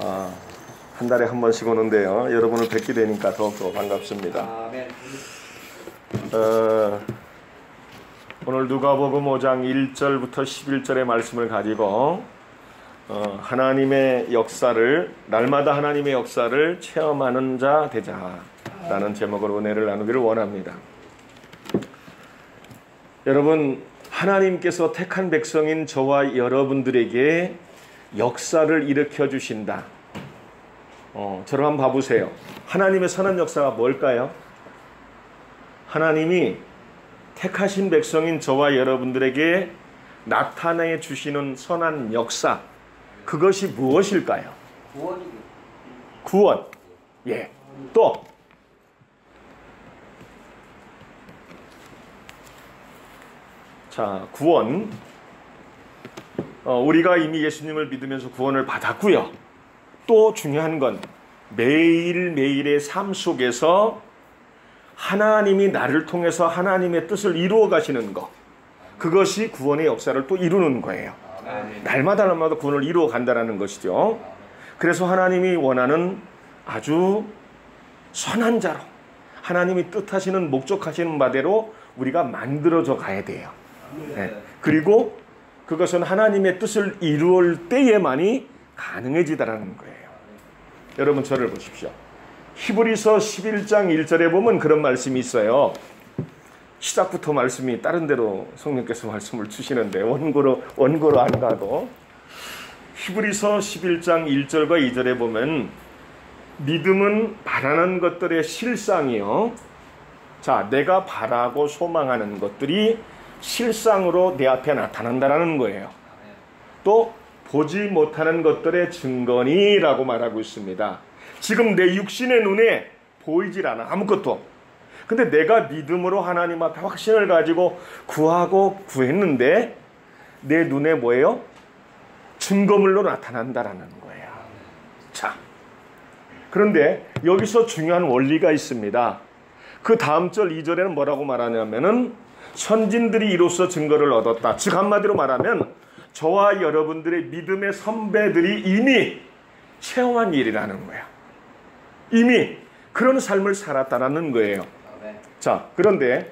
한 달에 한 번씩 오는데요. 여러분을 뵙게 되니까 더욱더 반갑습니다. 오늘 누가복음 5장 1절부터 11절의 말씀을 가지고 하나님의 역사를, 날마다 하나님의 역사를 체험하는 자 되자라는 제목으로 은혜를 나누기를 원합니다. 여러분, 하나님께서 택한 백성인 저와 여러분들에게 역사를 일으켜 주신다. 저를 한번 봐보세요. 하나님의 선한 역사가 뭘까요? 하나님이 택하신 백성인 저와 여러분들에게 나타내 주시는 선한 역사, 그것이 무엇일까요? 구원. 예. 또 자, 구원. 우리가 이미 예수님을 믿으면서 구원을 받았고요. 또 중요한 건 매일매일의 삶 속에서 하나님이 나를 통해서 하나님의 뜻을 이루어 가시는 것, 그것이 구원의 역사를 또 이루는 거예요. 날마다 구원을 이루어 간다는 것이죠. 그래서 하나님이 원하는 아주 선한 자로, 하나님이 뜻하시는 목적하시는 바대로 우리가 만들어져 가야 돼요. 네. 그리고 그것은 하나님의 뜻을 이루을 때에만이 가능해지다라는 거예요. 여러분, 저를 보십시오. 히브리서 11장 1절에 보면 그런 말씀이 있어요. 시작부터 말씀이 다른 데로 성령께서 말씀을 주시는데 원고로 안 가도 히브리서 11장 1절과 2절에 보면 믿음은 바라는 것들의 실상이요. 자, 내가 바라고 소망하는 것들이 실상으로 내 앞에 나타난다라는 거예요. 또 보지 못하는 것들의 증거니라고 말하고 있습니다. 지금 내 육신의 눈에 보이질 않아, 아무것도. 근데 내가 믿음으로 하나님 앞에 확신을 가지고 구하고 구했는데 내 눈에 뭐예요? 증거물로 나타난다라는 거예요. 자, 그런데 여기서 중요한 원리가 있습니다. 그 다음 절 2절에는 뭐라고 말하냐면은 선진들이 이로써 증거를 얻었다. 즉 한마디로 말하면 저와 여러분들의 믿음의 선배들이 이미 체험한 일이라는 거야. 이미 그런 삶을 살았다는 거예요. 자, 그런데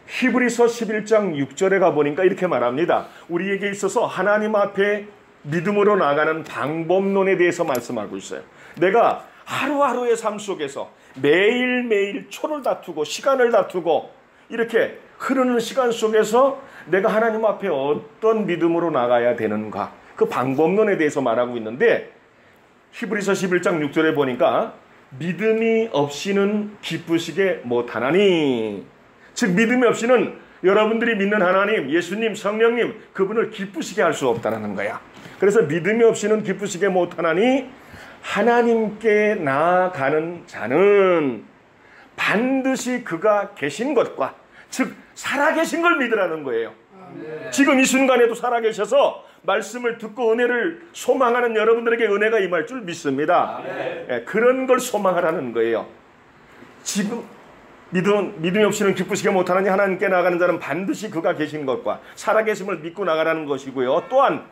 히브리서 11장 6절에 가보니까 이렇게 말합니다. 우리에게 있어서 하나님 앞에 믿음으로 나가는 방법론에 대해서 말씀하고 있어요. 내가 하루하루의 삶 속에서 매일매일 초를 다투고 시간을 다투고 이렇게 흐르는 시간 속에서 내가 하나님 앞에 어떤 믿음으로 나가야 되는가, 그 방법론에 대해서 말하고 있는데 히브리서 11장 6절에 보니까 믿음이 없이는 기쁘시게 못하나니, 즉 믿음이 없이는 여러분들이 믿는 하나님, 예수님, 성령님, 그분을 기쁘시게 할 수 없다는 거야. 그래서 믿음이 없이는 기쁘시게 못하나니 하나님께 나아가는 자는 반드시 그가 계신 것과, 즉 살아계신 걸 믿으라는 거예요. 지금 이 순간에도 살아계셔서 말씀을 듣고 은혜를 소망하는 여러분들에게 은혜가 임할 줄 믿습니다. 그런 걸 소망하라는 거예요. 지금 믿음이 없이는 기쁘시게 못하나니 하나님께 나아가는 자는 반드시 그가 계신 것과 살아계심을 믿고 나가라는 것이고요. 또한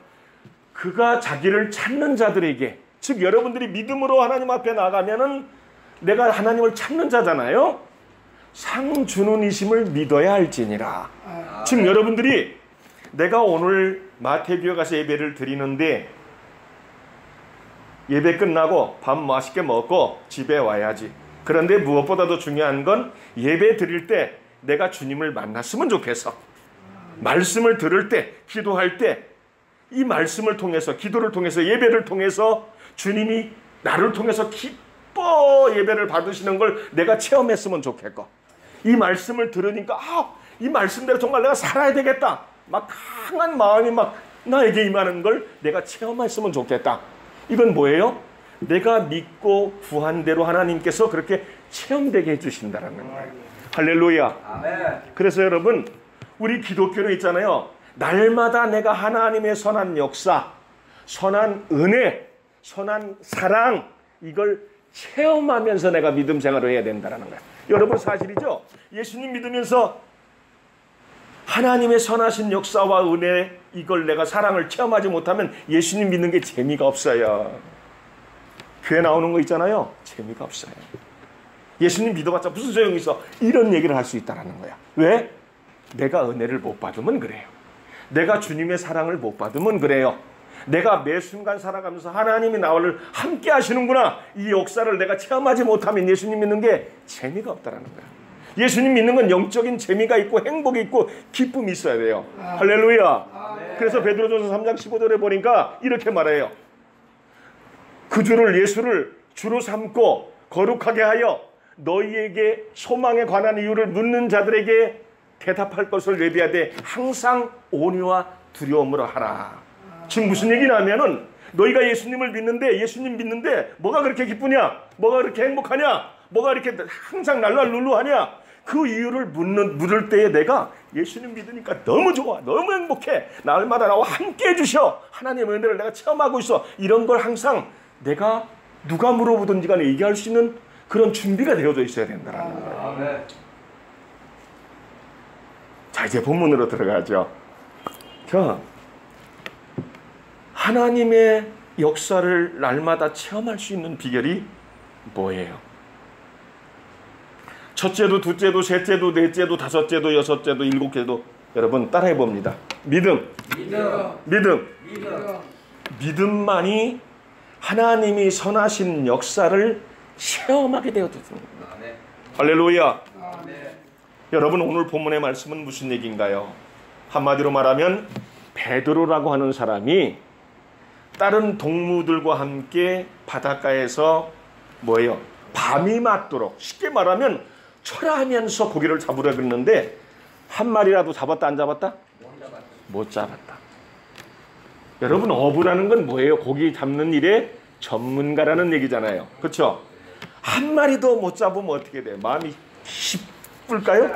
그가 자기를 찾는 자들에게, 즉 여러분들이 믿음으로 하나님 앞에 나가면은 내가 하나님을 찾는 자잖아요. 상 주는 이심을 믿어야 할지니라. 즉 여러분들이 내가 오늘 마태교회 가서 예배를 드리는데 예배 끝나고 밥 맛있게 먹고 집에 와야지. 그런데 무엇보다도 중요한 건 예배 드릴 때 내가 주님을 만났으면 좋겠어. 말씀을 들을 때, 기도할 때 이 말씀을 통해서, 기도를 통해서, 예배를 통해서 주님이 나를 통해서 기뻐 예배를 받으시는 걸 내가 체험했으면 좋겠고, 이 말씀을 들으니까 이 말씀대로 정말 내가 살아야 되겠다, 막 강한 마음이 막 나에게 임하는 걸 내가 체험했으면 좋겠다. 이건 뭐예요? 내가 믿고 구한 대로 하나님께서 그렇게 체험되게 해주신다는 거예요. 할렐루야. 아멘. 그래서 여러분, 우리 기독교는 있잖아요. 날마다 내가 하나님의 선한 역사, 선한 은혜, 선한 사랑, 이걸 체험하면서 내가 믿음 생활을 해야 된다는 거예요. 여러분, 사실이죠? 예수님 믿으면서 하나님의 선하신 역사와 은혜, 이걸 내가 사랑을 체험하지 못하면 예수님 믿는 게 재미가 없어요. 교회 나오는 거 있잖아요. 재미가 없어요. 예수님 믿어봤자 무슨 소용이 있어? 이런 얘기를 할 수 있다는 거야. 왜? 내가 은혜를 못 받으면 그래요. 내가 주님의 사랑을 못 받으면 그래요. 내가 매 순간 살아가면서 하나님이 나를 함께 하시는구나, 이 역사를 내가 체험하지 못하면 예수님 믿는 게 재미가 없다는 거야. 예수님 믿는 건 영적인 재미가 있고 행복이 있고 기쁨이 있어야 돼요. 할렐루야. 그래서 베드로전서 3장 15절에 보니까 이렇게 말해요. 그 주를, 예수를 주로 삼고 거룩하게 하여 너희에게 소망에 관한 이유를 묻는 자들에게 대답할 것을 예비하되 항상 온유와 두려움으로 하라. 지금 무슨 얘기냐 하면은, 너희가 예수님을 믿는데, 예수님 믿는데 뭐가 그렇게 기쁘냐, 뭐가 그렇게 행복하냐, 뭐가 이렇게 항상 랄랄룰루하냐, 그 이유를 물을 때에 내가 예수님 믿으니까 너무 좋아, 너무 행복해, 날마다 나와 함께 해주셔, 하나님의 은혜를 내가 체험하고 있어, 이런 걸 항상 내가 누가 물어보든지 간에 얘기할 수 있는 그런 준비가 되어져 있어야 된다는 거예요. 자, 이제 본문으로 들어가죠. 자, 하나님의 역사를 날마다 체험할 수 있는 비결이 뭐예요? 첫째도, 둘째도, 셋째도, 넷째도, 다섯째도, 여섯째도, 일곱째도, 여러분 따라해 봅니다. 믿음. 믿음만이 하나님이 선하신 역사를 체험하게 되어졌습니다. 할렐루야. 여러분, 오늘 본문의 말씀은 무슨 얘기인가요? 한마디로 말하면 베드로라고 하는 사람이 다른 동무들과 함께 바닷가에서 뭐예요? 밤이 맞도록, 쉽게 말하면 철하면서 고기를 잡으려 그랬는데 한 마리라도 잡았다 안 잡았다? 못 잡았다. 여러분, 어부라는 건 뭐예요? 고기 잡는 일에 전문가라는 얘기잖아요. 그렇죠? 한 마리도 못 잡으면 어떻게 돼요? 마음이 기쁠까요?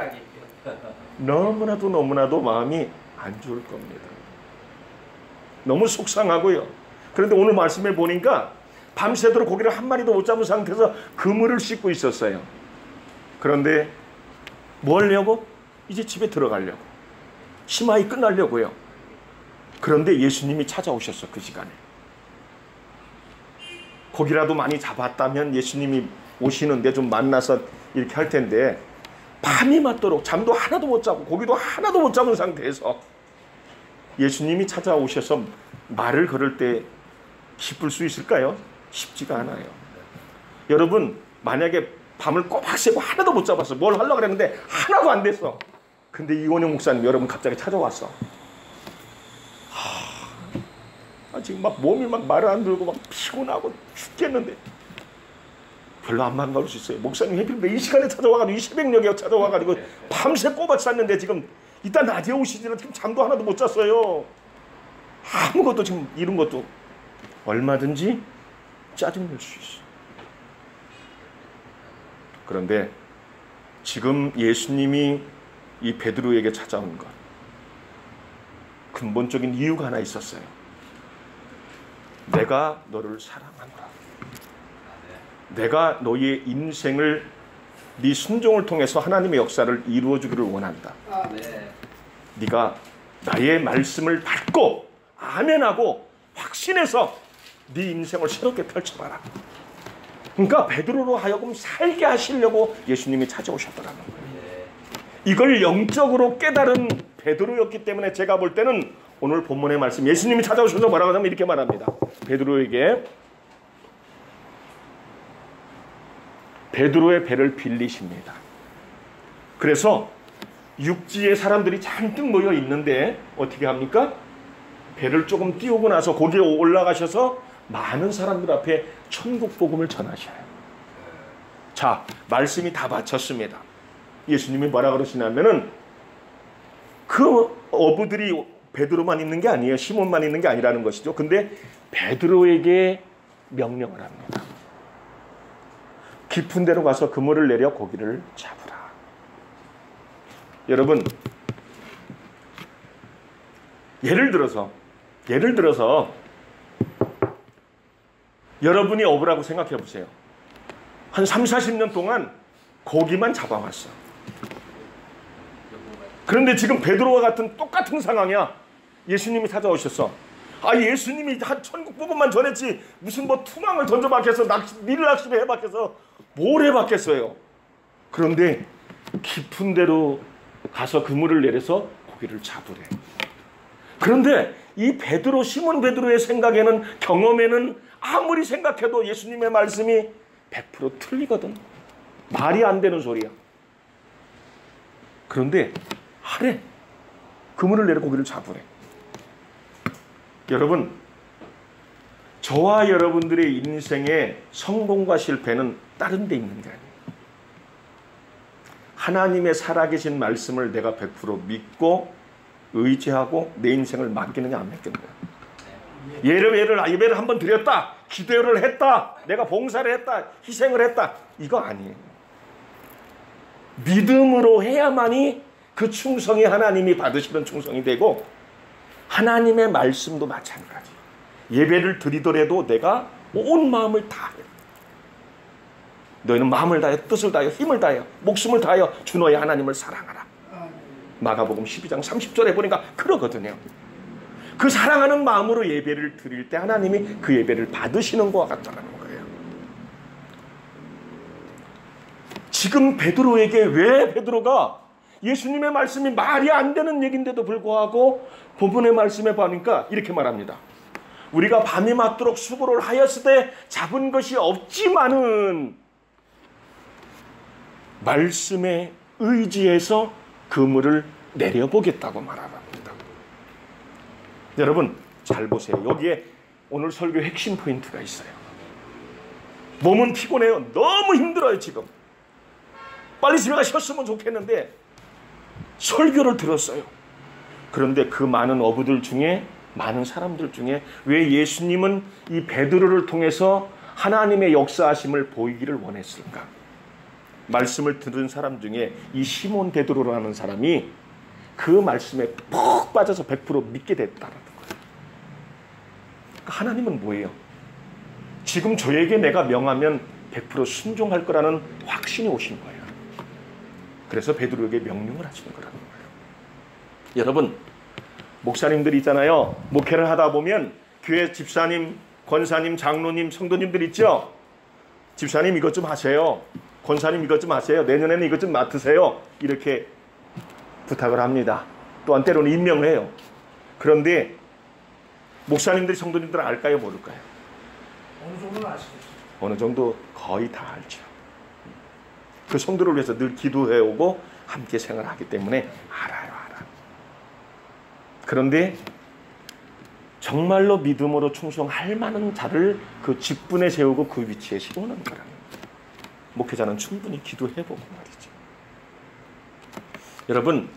너무나도 마음이 안 좋을 겁니다. 너무 속상하고요. 그런데 오늘 말씀에 보니까 밤새도록 고기를 한 마리도 못 잡은 상태에서 그물을 씻고 있었어요. 그런데 뭐 하려고? 이제 집에 들어가려고. 심하이 끝나려고요. 그런데 예수님이 찾아오셨어. 그 시간에. 고기라도 많이 잡았다면 예수님이 오시는데 좀 만나서 이렇게 할 텐데, 밤이 맞도록 잠도 하나도 못 자고 고기도 하나도 못 잡은 상태에서 예수님이 찾아오셔서 말을 걸을 때 기쁠 수 있을까요? 쉽지가 않아요. 여러분, 만약에 밤을 꼬박 새고 하나도 못 잡았어. 뭘 하려고 그랬는데 하나도 안 됐어. 근데 이원영 목사님 여러분 갑자기 찾아왔어. 지금 막 몸이 막 말을 안 들고 막 피곤하고 죽겠는데 별로 안 반가울 수 있어요. 목사님 해필 이 시간에 찾아와가지고 이 새벽녘에 찾아와가지고 밤새 꼬박 쌌는데 지금 이따 낮에 오시지는 지금 잠도 하나도 못 잤어요. 아무것도 지금 이런 것도 얼마든지 짜증낼 수 있어. 그런데 지금 예수님이 이 베드로에게 찾아온 것, 근본적인 이유가 하나 있었어요. 내가 너를 사랑한다. 내가 너의 인생을, 네 순종을 통해서 하나님의 역사를 이루어주기를 원한다. 네가 나의 말씀을 받고 아멘하고 확신해서 네 인생을 새롭게 펼쳐봐라. 그러니까 베드로로 하여금 살게 하시려고 예수님이 찾아오셨더라는 거예요. 이걸 영적으로 깨달은 베드로였기 때문에 제가 볼 때는 오늘 본문의 말씀, 예수님이 찾아오셔서 뭐라고 하면 이렇게 말합니다. 베드로에게 베드로의 배를 빌리십니다. 그래서 육지에 사람들이 잔뜩 모여 있는데 어떻게 합니까? 배를 조금 띄우고 나서 거기에 올라가셔서 많은 사람들 앞에 천국 복음을 전하셔요. 자, 말씀이 다 마쳤습니다. 예수님이 뭐라 그러시냐면은 그 어부들이 베드로만 있는 게 아니에요. 시몬만 있는 게 아니라는 것이죠. 근데 베드로에게 명령을 합니다. 깊은 데로 가서 그물을 내려 고기를 잡으라. 여러분, 예를 들어서 여러분이 어부라고 생각해 보세요. 한 3, 40년 동안 고기만 잡아왔어. 그런데 지금 베드로와 같은 똑같은 상황이야. 예수님이 찾아오셨어. 아, 예수님이 한 천국 복음만 전했지 무슨 뭐 투망을 던져봤겠어, 니를 낚시를 해봤겠어, 뭘 해봤겠어요. 그런데 깊은 데로 가서 그물을 내려서 고기를 잡으래. 그런데 이 베드로, 시몬 베드로의 생각에는, 경험에는 아무리 생각해도 예수님의 말씀이 100% 틀리거든. 말이 안 되는 소리야. 그런데 하래. 그물을 내려 고기를 잡으래. 여러분, 저와 여러분들의 인생의 성공과 실패는 다른 데 있는 게 아니에요. 하나님의 살아계신 말씀을 내가 100% 믿고 의지하고 내 인생을 맡기느냐 안 맡기느냐. 예배를 한번 드렸다, 기도를 했다, 내가 봉사를 했다, 희생을 했다, 이거 아니에요. 믿음으로 해야만이 그 충성이 하나님이 받으시는 충성이 되고, 하나님의 말씀도 마찬가지. 예배를 드리더라도 내가 온 마음을 다해. 너희는 마음을 다해, 뜻을 다해, 힘을 다해, 목숨을 다하여 주 너의 하나님을 사랑하라. 마가복음 12장 30절에 보니까 그러거든요. 그 사랑하는 마음으로 예배를 드릴 때 하나님이 그 예배를 받으시는 것과 같다는 거예요. 지금 베드로에게 왜 베드로가 예수님의 말씀이 말이 안 되는 얘기인데도 불구하고 본문의 말씀에 보니까 이렇게 말합니다. 우리가 밤이 맞도록 수고를 하였으되 잡은 것이 없지만은 말씀에 의지해서 그물을 내려보겠다고 말합니다. 여러분 잘 보세요. 여기에 오늘 설교 핵심 포인트가 있어요. 몸은 피곤해요. 너무 힘들어요. 지금 빨리 집에 가 쉬었으면 좋겠는데 설교를 들었어요. 그런데 그 많은 어부들 중에, 많은 사람들 중에 왜 예수님은 이 베드로를 통해서 하나님의 역사하심을 보이기를 원했을까? 말씀을 들은 사람 중에 이 시몬 베드로라는 사람이 그 말씀에 푹 빠져서 100% 믿게 됐다는 거예요. 하나님은 뭐예요? 지금 저에게 내가 명하면 100% 순종할 거라는 확신이 오신 거예요. 그래서 베드로에게 명령을 하시는 거라는 거예요. 여러분, 목사님들 있잖아요. 목회를 하다 보면 교회 집사님, 권사님, 장로님, 성도님들 있죠? 집사님 이것 좀 하세요. 권사님 이것 좀 하세요. 내년에는 이것 좀 맡으세요. 이렇게 부탁을 합니다. 또한 때로는 임명을 해요. 그런데 목사님들이 성도님들은 알까요? 모를까요? 어느 정도는 아시겠죠. 어느 정도 거의 다 알죠. 그 성도를 위해서 늘 기도해오고 함께 생활하기 때문에 알아요. 그런데 정말로 믿음으로 충성할 만한 자를 그 직분에 세우고 그 위치에 세우는 거라는 거예요. 목회자는 충분히 기도해보고 말이죠. 여러분,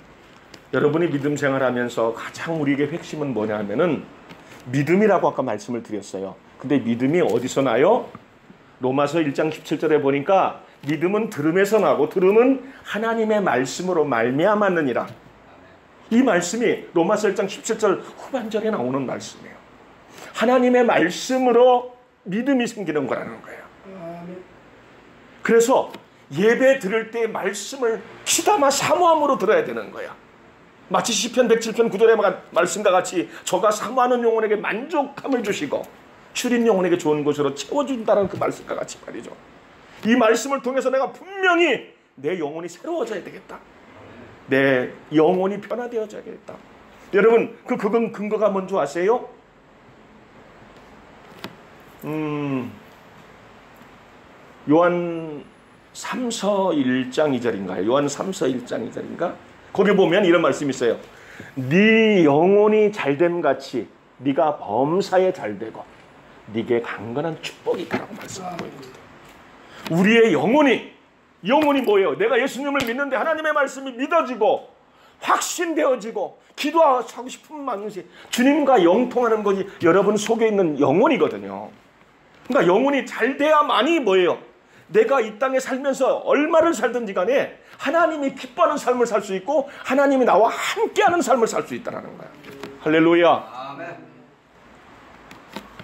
여러분이 믿음 생활하면서 가장 우리에게 핵심은 뭐냐 하면은 믿음이라고 아까 말씀을 드렸어요. 근데 믿음이 어디서 나요? 로마서 1장 17절에 보니까 믿음은 들음에서 나고 들음은 하나님의 말씀으로 말미암았느니라. 이 말씀이 로마서 1장 17절 후반절에 나오는 말씀이에요. 하나님의 말씀으로 믿음이 생기는 거라는 거예요. 그래서 예배 들을 때 말씀을 귀담아 사모함으로 들어야 되는 거야. 마치 시편 107편 9절의 말씀과 같이 저가 사모하는 영혼에게 만족함을 주시고 추린 영혼에게 좋은 것으로 채워준다는 그 말씀과 같이 말이죠. 이 말씀을 통해서 내가 분명히 내 영혼이 새로워져야 되겠다. 내 영혼이 변화되어져야겠다. 여러분 그 근거가 뭔지 아세요? 요한 3서 1장 2절인가요? 요한 3서 1장 2절인가? 거기 보면 이런 말씀이 있어요. 네 영혼이 잘됨 같이 네가 범사에 잘되고 네게 강건한 축복이 있다라고 말씀하고 있거든요. 우리의 영혼이 뭐예요? 내가 예수님을 믿는데 하나님의 말씀이 믿어지고 확신되어지고 기도하고 싶은 마음이 주님과 영통하는 것이 여러분 속에 있는 영혼이거든요. 그러니까 영혼이 잘 돼야만이 뭐예요? 내가 이 땅에 살면서 얼마를 살든지 간에 하나님이 기뻐하는 삶을 살 수 있고 하나님이 나와 함께하는 삶을 살 수 있다는 거야. 할렐루야. 아멘.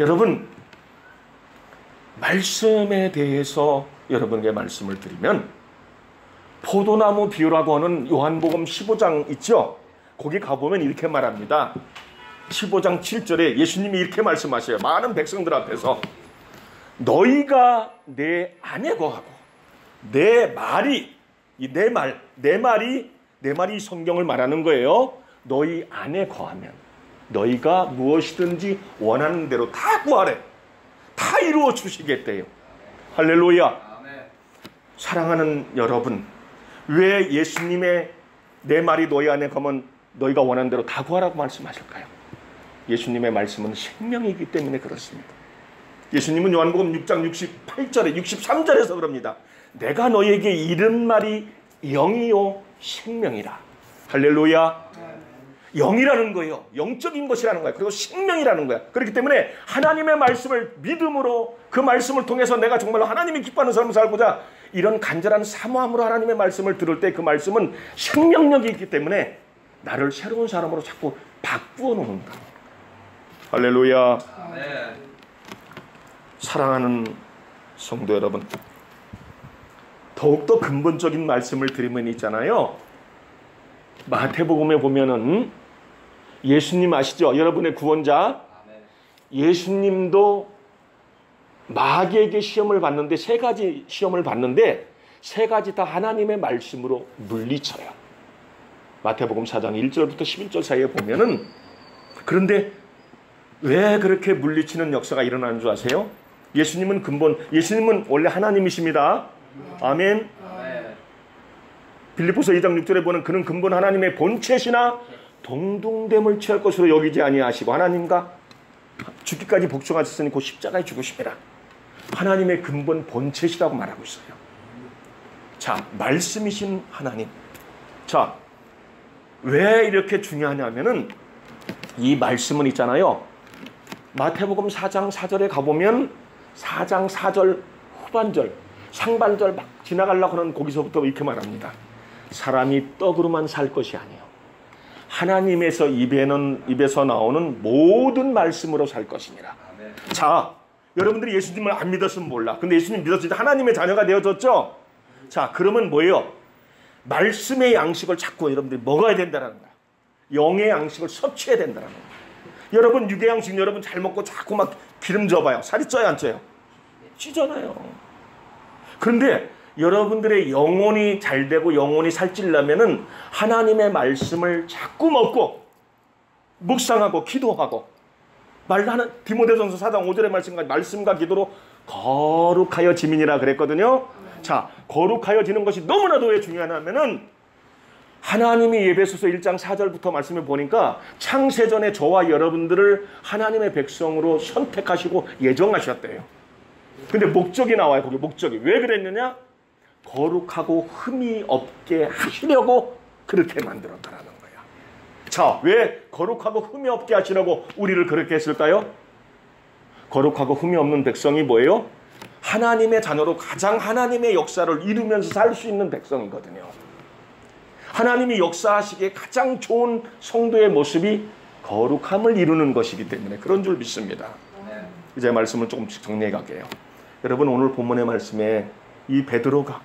여러분 말씀에 대해서 여러분에게 말씀을 드리면 포도나무 비유라고 하는 요한복음 15장 있죠? 거기 가보면 이렇게 말합니다. 15장 7절에 예수님이 이렇게 말씀하셔요. 많은 백성들 앞에서 너희가 내 안에 거하고 내 말이 내 말이 성경을 말하는 거예요. 너희 안에 거하면 너희가 무엇이든지 원하는 대로 다 구하래. 다 이루어 주시겠대요. 할렐루야. 사랑하는 여러분, 왜 예수님의 내 말이 너희 안에 거면 너희가 원하는 대로 다 구하라고 말씀하실까요? 예수님의 말씀은 생명이기 때문에 그렇습니다. 예수님은 요한복음 6장 68절에 63절에서 그럽니다. 내가 너희에게 이른 말이 영이요 생명이라. 할렐루야. 영이라는 거예요. 영적인 것이라는 거예요. 그리고 생명이라는 거예요. 그렇기 때문에 하나님의 말씀을 믿음으로 그 말씀을 통해서 내가 정말로 하나님이 기뻐하는 삶을 살고자 이런 간절한 사모함으로 하나님의 말씀을 들을 때 그 말씀은 생명력이 있기 때문에 나를 새로운 사람으로 자꾸 바꾸어 놓는다. 할렐루야. 아멘. 사랑하는 성도 여러분, 더욱더 근본적인 말씀을 드리면 있잖아요. 마태복음에 보면은 예수님 아시죠? 여러분의 구원자. 예수님도 마귀에게 시험을 받는데 세 가지 시험을 받는데 세 가지 다 하나님의 말씀으로 물리쳐요. 마태복음 4장 1절부터 11절 사이에 보면은 그런데 왜 그렇게 물리치는 역사가 일어나는 줄 아세요? 예수님은 원래 하나님이십니다. 아멘. 빌립보서 2장 6절에 보는 그는 근본 하나님의 본체시나 동등됨을 취할 것으로 여기지 아니하시고 하나님과 죽기까지 복종하셨으니 곧 십자가에 죽으심이라. 하나님의 근본 본체시라고 말하고 있어요. 자, 말씀이신 하나님. 자, 왜 이렇게 중요하냐면은 이 말씀은 있잖아요. 마태복음 4장 4절에 가보면 4장 4절 후반절 상반절 막 지나가려고 하는 거기서부터 이렇게 말합니다. 사람이 떡으로만 살 것이 아니에요. 하나님에서 입에서 나오는 모든 말씀으로 살 것이니라. 자, 여러분들이 예수님을 안 믿었으면 몰라. 근데 예수님 믿었을 때 하나님의 자녀가 되어졌죠? 자, 그러면 뭐예요? 말씀의 양식을 자꾸 여러분들이 먹어야 된다는 거야. 영의 양식을 섭취해야 된다는 거야. 여러분 육의 양식 여러분 잘 먹고 자꾸 막 기름 져봐요. 살이 쪄요 안 쪄요? 찌잖아요. 그런데 여러분들의 영혼이 잘 되고 영혼이 살찌려면은 하나님의 말씀을 자꾸 먹고 묵상하고 기도하고 말하는 디모데전서 4장 5절의 말씀과 기도로 거룩하여 지민이라 그랬거든요. 자, 거룩하여지는 것이 너무나도 왜 중요하냐면은 하나님이 에베소서 1장 4절부터 말씀을 보니까 창세전에 저와 여러분들을 하나님의 백성으로 선택하시고 예정하셨대요. 근데 목적이 나와요. 거기 목적이. 왜 그랬느냐? 거룩하고 흠이 없게 하시려고 그렇게 만들었다라는 거야. 자, 왜 거룩하고 흠이 없게 하시려고 우리를 그렇게 했을까요? 거룩하고 흠이 없는 백성이 뭐예요? 하나님의 자녀로 가장 하나님의 역사를 이루면서 살 수 있는 백성이거든요. 하나님이 역사하시기에 가장 좋은 성도의 모습이 거룩함을 이루는 것이기 때문에 그런 줄 믿습니다. 이제 말씀을 조금씩 정리해 갈게요. 여러분 오늘 본문의 말씀에 이 베드로가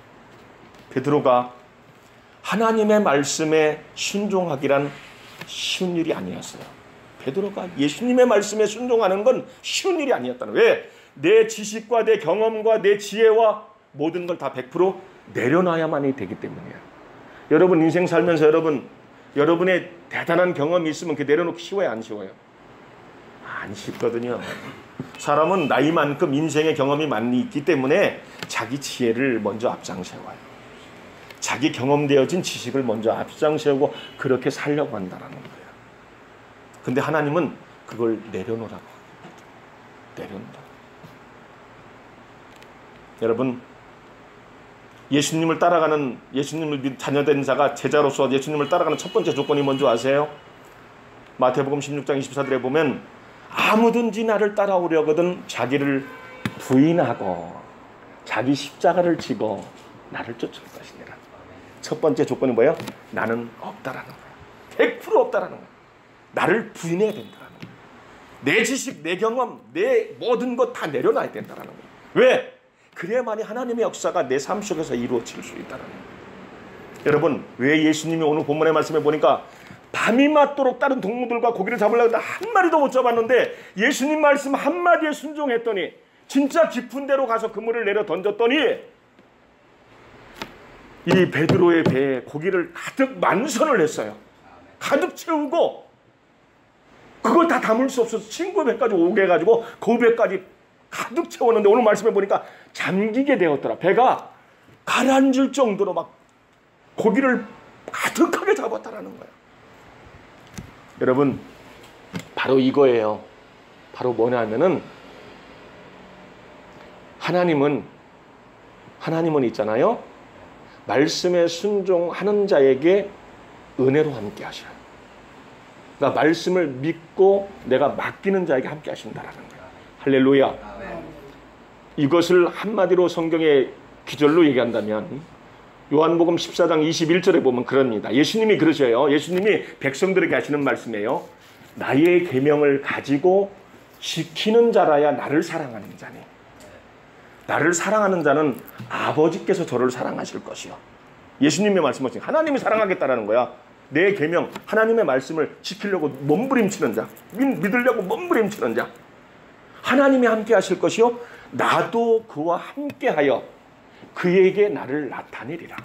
하나님의 말씀에 순종하기란 쉬운 일이 아니었어요. 베드로가 예수님의 말씀에 순종하는 건 쉬운 일이 아니었다는 거예요. 왜? 내 지식과 내 경험과 내 지혜와 모든 걸 다 100% 내려놔야만이 되기 때문이에요. 여러분 인생 살면서 여러분의 대단한 경험이 있으면 그 내려놓기 쉬워요, 안 쉬워요? 안 쉽거든요. 사람은 나이만큼 인생의 경험이 많이 있기 때문에 자기 지혜를 먼저 앞장세워요. 자기 경험되어진 지식을 먼저 앞장세우고 그렇게 살려고 한다는 거예요. 근데 하나님은 그걸 내려놓으라고 합니다. 내려놓으라고. 여러분 예수님을 자녀된 자가 제자로서 예수님을 따라가는 첫 번째 조건이 뭔지 아세요? 마태복음 16장 24절에 보면 아무든지 나를 따라오려거든 자기를 부인하고 자기 십자가를 지고 나를 쫓을 것이니라. 첫 번째 조건이 뭐예요? 나는 없다라는 거예요. 100% 없다라는 거예요. 나를 부인해야 된다라는 거예요. 내 지식, 내 경험, 내 모든 것 다 내려놔야 된다라는 거예요. 왜? 그래야만이 하나님의 역사가 내 삶 속에서 이루어질 수 있다는 거예요. 여러분 왜 예수님이 오늘 본문의 말씀에 보니까 밤이 맞도록 다른 동물들과 고기를 잡으려고 했는데 한 마리도 못 잡았는데 예수님 말씀 한마디에 순종했더니 진짜 깊은 데로 가서 그물을 내려 던졌더니 이 베드로의 배에 고기를 가득 만선을 했어요. 가득 채우고 그걸 다 담을 수 없어서 친구 배까지 오게 해가지고 그 배까지 가득 채웠는데 오늘 말씀해 보니까 잠기게 되었더라. 배가 가라앉을 정도로 막 고기를 가득하게 잡았다라는 거예요. 여러분, 바로 이거예요. 바로 뭐냐면은 하나님은 있잖아요. 말씀에 순종하는 자에게 은혜로 함께 하셔요. 그러니까 말씀을 믿고 내가 맡기는 자에게 함께 하신다라는 거예요. 할렐루야. 이것을 한마디로 성경의 기절로 얘기한다면 요한복음 14장 21절에 보면 그럽니다. 예수님이 그러셔요. 예수님이 백성들에게 하시는 말씀이에요. 나의 계명을 가지고 지키는 자라야 나를 사랑하는 자니. 나를 사랑하는 자는 아버지께서 저를 사랑하실 것이요. 예수님의 말씀하신 하나님이 사랑하겠다라는 거야. 내 계명, 하나님의 말씀을 지키려고 몸부림치는 자, 믿으려고 몸부림치는 자. 하나님이 함께 하실 것이요. 나도 그와 함께하여 그에게 나를 나타내리라.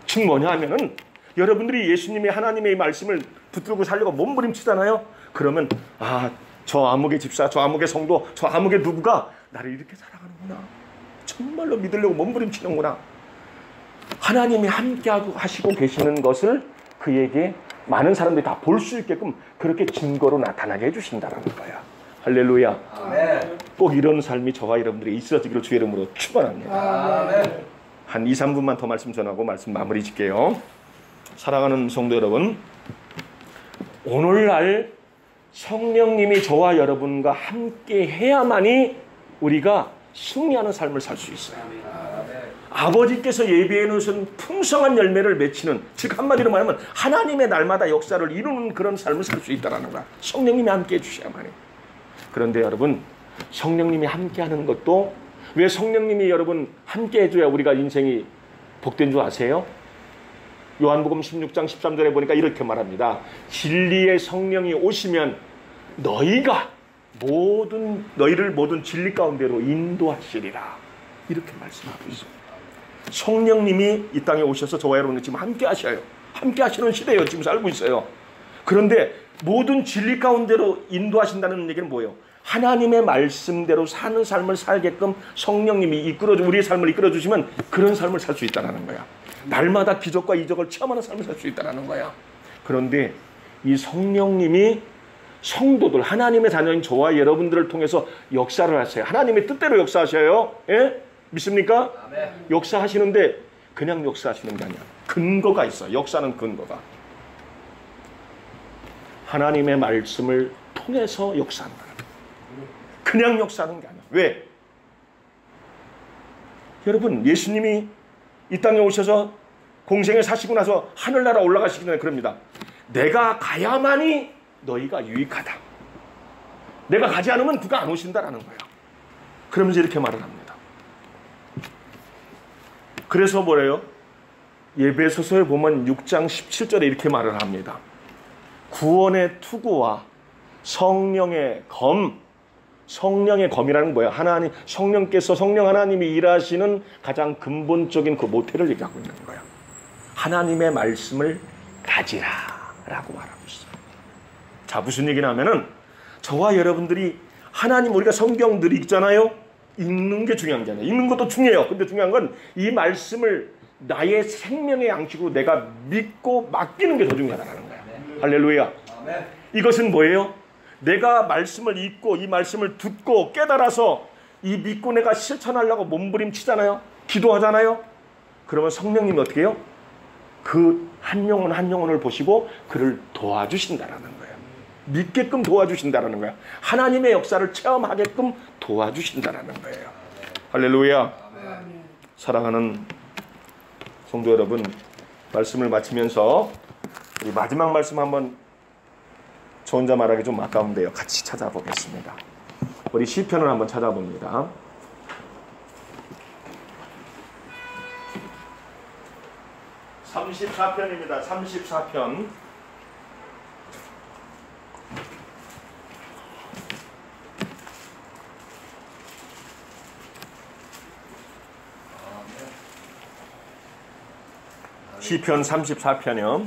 즉 뭐냐 하면은 여러분들이 예수님의 하나님의 말씀을 붙들고 살려고 몸부림치잖아요. 그러면 저 아무개 집사, 저 아무개 성도, 저 아무개 누구가 나를 이렇게 사랑하는구나. 정말로 믿으려고 몸부림치는구나. 하나님이 함께하고 하시고 계시는 것을 그에게 많은 사람들이 다 볼 수 있게끔 그렇게 증거로 나타나게 해주신다라는 거야. 할렐루야. 아멘. 꼭 이런 삶이 저와 여러분들이 있어지기를 주의 이름으로 축원합니다. 아멘. 한 2, 3분만 더 말씀 전하고 말씀 마무리 짓게요. 사랑하는 성도 여러분, 오늘날 성령님이 저와 여러분과 함께 해야만이 우리가 승리하는 삶을 살 수 있어요. 아버지께서 예비해 놓으신 풍성한 열매를 맺히는, 즉 한마디로 말하면 하나님의 날마다 역사를 이루는 그런 삶을 살 수 있다는 거야. 성령님이 함께 해주셔야만이. 그런데 여러분, 성령님이 함께하는 것도, 왜 성령님이 여러분 함께 해줘야 우리가 인생이 복된 줄 아세요? 요한복음 16장 13절에 보니까 이렇게 말합니다. 진리의 성령이 오시면 너희를 모든 진리 가운데로 인도하시리라. 이렇게 말씀하고 있어요. 성령님이 이 땅에 오셔서 저와 여러분을 지금 함께 하셔요. 함께 하시는 시대예요. 지금 살고 있어요. 그런데 모든 진리 가운데로 인도하신다는 얘기는 뭐예요? 하나님의 말씀대로 사는 삶을 살게끔 성령님이 우리의 삶을 이끌어주시면 그런 삶을 살 수 있다는 거야. 날마다 기적과 이적을 체험하는 삶을 살 수 있다는 거야. 그런데 이 성령님이 성도들, 하나님의 자녀인 저와 여러분들을 통해서 역사를 하세요. 하나님의 뜻대로 역사하셔요. 예? 믿습니까? 아멘. 역사하시는데 그냥 역사하시는 게 아니야. 근거가 있어. 역사는 근거가. 하나님의 말씀을 통해서 역사한다. 그냥 역사하는 게 아니야. 왜? 여러분, 예수님이 이 땅에 오셔서 공생에 사시고 나서 하늘나라 올라가시기 전에 그럽니다. 내가 가야만이 너희가 유익하다. 내가 가지 않으면 누가 안 오신다라는 거야. 그러면서 이렇게 말을 합니다. 그래서 뭐래요? 예배소서에 보면 6장 17절에 이렇게 말을 합니다. 구원의 투구와 성령의 검이라는 뭐야? 성령 하나님이 일하시는 가장 근본적인 그 모태를 얘기하고 있는 거야. 하나님의 말씀을 가지라라고 말하고 있어요. 자, 무슨 얘기냐 하면은 저와 여러분들이 우리가 성경 늘 읽잖아요. 읽는 게 중요한 게 아니에요. 읽는 것도 중요해요. 근데 중요한 건 이 말씀을 나의 생명의 양식으로 내가 믿고 맡기는 게 더 중요하다는 거야. 할렐루야. 이것은 뭐예요? 내가 말씀을 읽고 이 말씀을 듣고 깨달아서 이 믿고 내가 실천하려고 몸부림치잖아요. 기도하잖아요. 그러면 성령님이 어떻게 해요? 그 한 영혼 한 영혼을 보시고 그를 도와주신다라는 거예요. 믿게끔 도와주신다라는 거예요. 하나님의 역사를 체험하게끔 도와주신다라는 거예요. 할렐루야. 사랑하는 성도 여러분, 말씀을 마치면서 우리 마지막 말씀 한번 저 혼자 말하기 좀 아까운데요. 같이 찾아보겠습니다. 우리 시편을 한번 찾아봅니다. (34편입니다) 34편 시편 34편이요.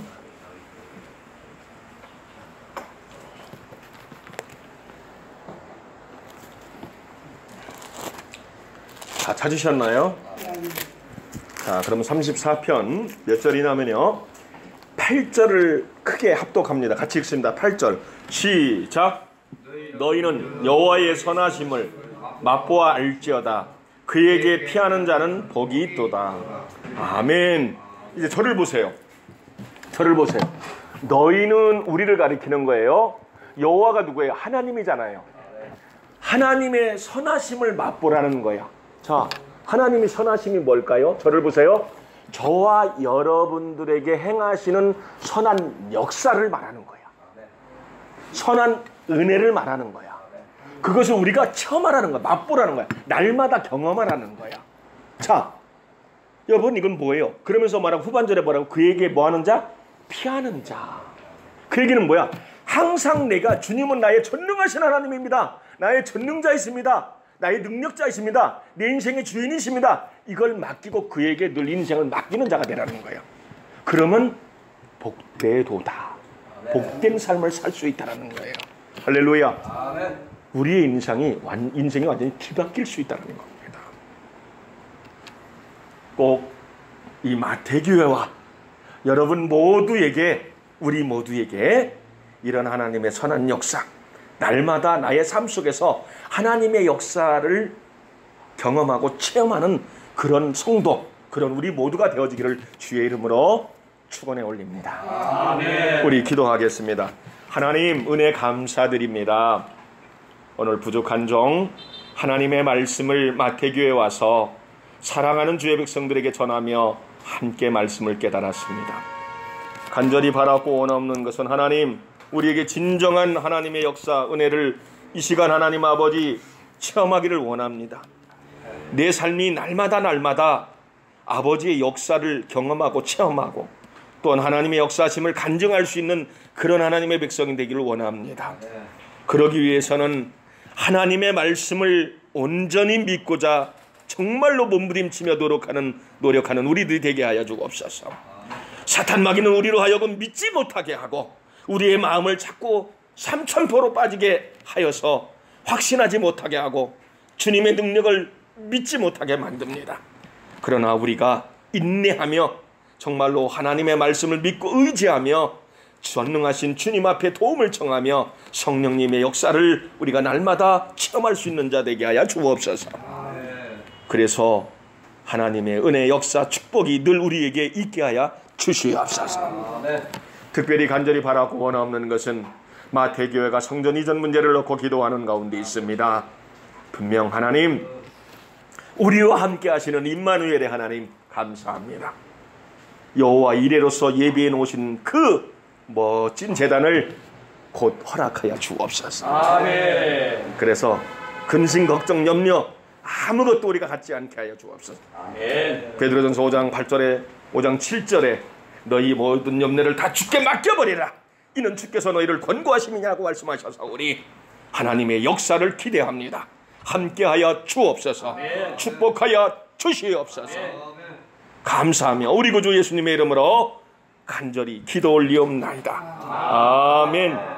다 찾으셨나요? 자, 그럼 34편 몇 절이냐면요. 8절을 크게 합독합니다. 같이 읽습니다. 8절 시작. 너희는 여호와의 선하심을 맛보아 알지어다. 그에게 피하는 자는 복이 있도다. 아멘. 이제 저를 보세요. 저를 보세요. 너희는 우리를 가리키는 거예요. 여호와가 누구예요? 하나님이잖아요. 하나님의 선하심을 맛보라는 거예요. 자, 하나님의 선하심이 뭘까요? 저를 보세요. 저와 여러분들에게 행하시는 선한 역사를 말하는 거야. 선한 은혜를 말하는 거야. 그것을 우리가 체험하라는 거야. 맛보라는 거야. 날마다 경험하라는 거야. 자, 여러분 이건 뭐예요? 그러면서 말하고 후반절에 뭐라고? 그에게 뭐하는 자? 피하는 자. 그 얘기는 뭐야? 항상 내가 주님은 나의 전능하신 하나님입니다. 나의 전능자이십니다. 나의 능력자이십니다. 내 인생의 주인이십니다. 이걸 맡기고 그에게 늘 인생을 맡기는 자가 되라는 거예요. 그러면 복되도다. 복된 삶을 살 수 있다는 거예요. 할렐루야. 아멘. 우리의 인생이 완전히 뒤바뀔 수 있다는 겁니다. 꼭 이 마태교회와 여러분 모두에게, 우리 모두에게 이런 하나님의 선한 역사, 날마다 나의 삶 속에서 하나님의 역사를 경험하고 체험하는 그런 성도, 그런 우리 모두가 되어지기를 주의 이름으로 축원해 올립니다. 아멘. 우리 기도하겠습니다. 하나님 은혜 감사드립니다. 오늘 부족한 종 하나님의 말씀을 마태교회에 와서 사랑하는 주의 백성들에게 전하며 함께 말씀을 깨달았습니다. 간절히 바라고 원없는 것은 하나님, 우리에게 진정한 하나님의 역사, 은혜를 이 시간 하나님 아버지 체험하기를 원합니다. 내 삶이 날마다 아버지의 역사를 경험하고 체험하고 또한 하나님의 역사심을 간증할 수 있는 그런 하나님의 백성이 되기를 원합니다. 그러기 위해서는 하나님의 말씀을 온전히 믿고자 정말로 몸부림치며 노력하는 우리들이 되게 하여 주옵소서. 사탄 마귀는 우리로 하여금 믿지 못하게 하고 우리의 마음을 자꾸 삼천포로 빠지게 하여서 확신하지 못하게 하고 주님의 능력을 믿지 못하게 만듭니다. 그러나 우리가 인내하며 정말로 하나님의 말씀을 믿고 의지하며 전능하신 주님 앞에 도움을 청하며 성령님의 역사를 우리가 날마다 체험할 수 있는 자 되게 하여 주옵소서. 그래서 하나님의 은혜, 역사, 축복이 늘 우리에게 있게 하여 주시옵소서. 특별히 간절히 바라고 원하는 것은 마태교회가 성전 이전 문제를 놓고 기도하는 가운데 있습니다. 분명 하나님, 우리와 함께 하시는 임마누엘의 하나님 감사합니다. 여호와 이레로서 예비해 놓으신 그 멋진 제단을 곧 허락하여 주옵소서. 아멘. 그래서 근심, 걱정, 염려 아무것도 우리가 갖지 않게 하여 주옵소서. 아멘. 베드로전서 5장 8절에 5장 7절에 너희 모든 염려를 다 주께 맡겨버리라. 이는 주께서 너희를 권고하심이냐고 말씀하셔서 우리 하나님의 역사를 기대합니다. 함께하여 주옵소서. 아멘. 축복하여 주시옵소서. 아멘. 감사하며 우리 구주 예수님의 이름으로 간절히 기도 올리옵나이다. 아멘.